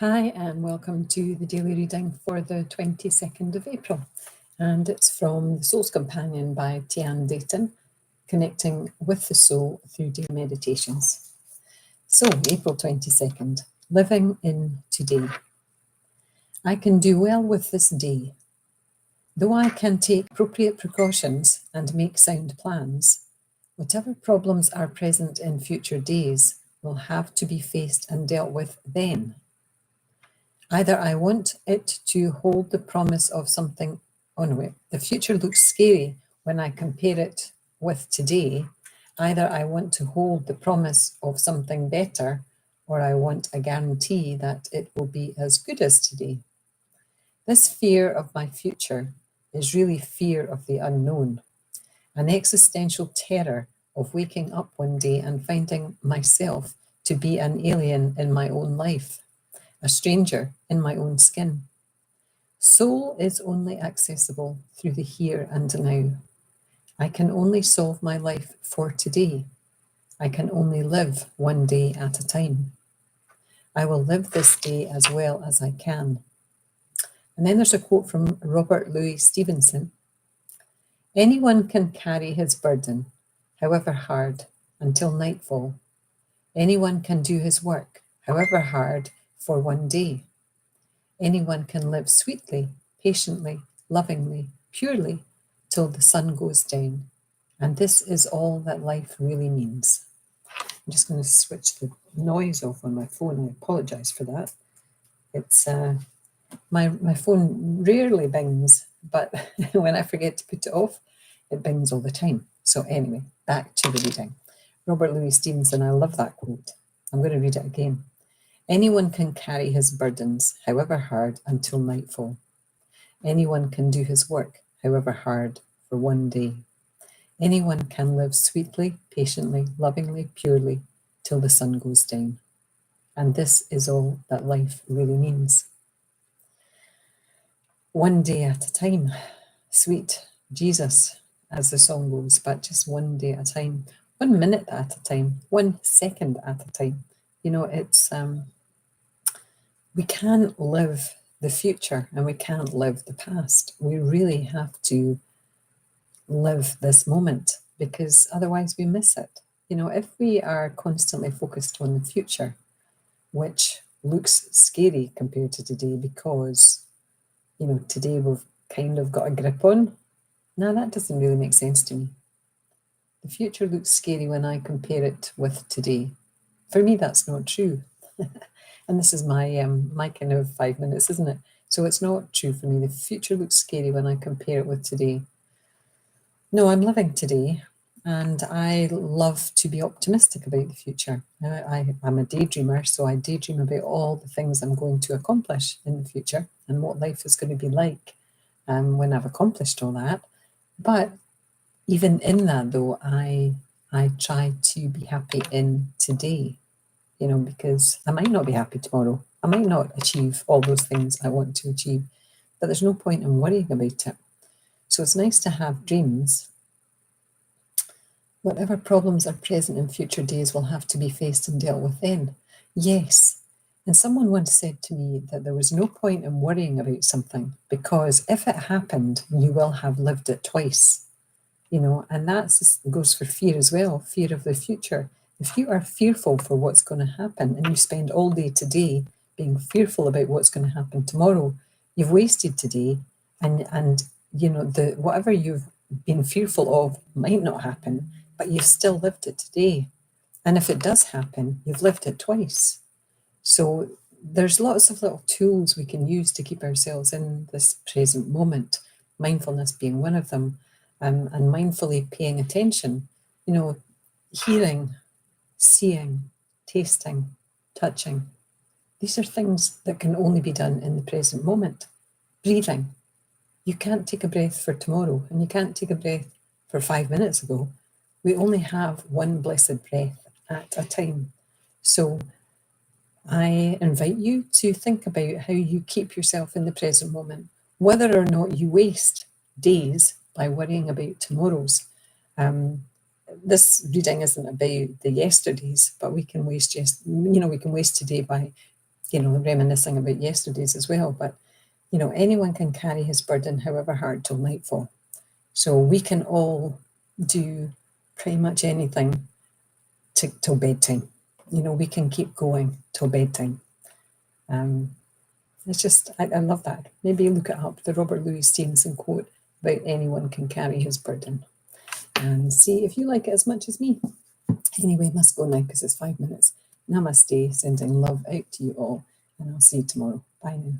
Hi, and welcome to the daily reading for the 22nd of April. And it's from The Soul's Companion by Tian, Dayton, connecting with the soul through daily meditations. So, April 22nd, living in today. I can do well with this day. Though I can take appropriate precautions and make sound plans, whatever problems are present in future days will have to be faced and dealt with then. Either I want it to hold the promise of something on it. The future looks scary when I compare it with today. Either I want to hold the promise of something better, or I want a guarantee that it will be as good as today. This fear of my future is really fear of the unknown, an existential terror of waking up one day and finding myself to be an alien in my own life, a stranger in my own skin. Soul is only accessible through the here and now. I can only solve my life for today. I can only live one day at a time. I will live this day as well as I can. And then there's a quote from Robert Louis Stevenson. Anyone can carry his burden, however hard, until nightfall. Anyone can do his work, however hard, for one day. Anyone can live sweetly, patiently, lovingly, purely, till the sun goes down. And this is all that life really means. I'm just going to switch the noise off on my phone. I apologize for that. It's my phone rarely bings, but when I forget to put it off, it bings all the time. So anyway, back to the reading. Robert Louis Stevenson, I love that quote. I'm going to read it again. Anyone can carry his burdens, however hard, until nightfall. Anyone can do his work, however hard, for one day. Anyone can live sweetly, patiently, lovingly, purely, till the sun goes down. And this is all that life really means. One day at a time. Sweet Jesus, as the song goes, but just one day at a time. 1 minute at a time. 1 second at a time. You know, it's... we can't live the future and we can't live the past. We really have to live this moment because otherwise we miss it. You know, if we are constantly focused on the future, which looks scary compared to today because, you know, today we've kind of got a grip on, now that doesn't really make sense to me. The future looks scary when I compare it with today. For me, that's not true. And this is my kind of 5 minutes, isn't it? So it's not true for me. The future looks scary when I compare it with today. No, I'm living today, and I love to be optimistic about the future. I'm a daydreamer, so I daydream about all the things I'm going to accomplish in the future and what life is going to be like when I've accomplished all that. But even in that, though, I try to be happy in today. You know, because I might not be happy tomorrow. I might not achieve all those things I want to achieve, but there's no point in worrying about it. So it's nice to have dreams. Whatever problems are present in future days will have to be faced and dealt with then. Yes. And someone once said to me that there was no point in worrying about something because if it happened, you will have lived it twice. You know, and that goes for fear as well, fear of the future. If you are fearful for what's going to happen and you spend all day today being fearful about what's going to happen tomorrow, you've wasted today, and you know, whatever you've been fearful of might not happen, but you've still lived it today. And if it does happen, you've lived it twice. So there's lots of little tools we can use to keep ourselves in this present moment, mindfulness being one of them, and mindfully paying attention, you know, hearing, seeing, tasting, touching. These are things that can only be done in the present moment. Breathing. You can't take a breath for tomorrow, and you can't take a breath for 5 minutes ago. We only have one blessed breath at a time. So I invite you to think about how you keep yourself in the present moment, whether or not you waste days by worrying about tomorrow's. This reading isn't about the yesterdays, but we can waste we can waste today by you know, reminiscing about yesterday's as well. But, you know, anyone can carry his burden, however hard, till nightfall. So we can all do pretty much anything till bedtime. You know, we can keep going till bedtime. It's just, I love that. Maybe look it up, the Robert Louis Stevenson quote about anyone can carry his burden, and see if you like it as much as me. Anyway, must go now because it's 5 minutes. Namaste, sending love out to you all, and I'll see you tomorrow. Bye now.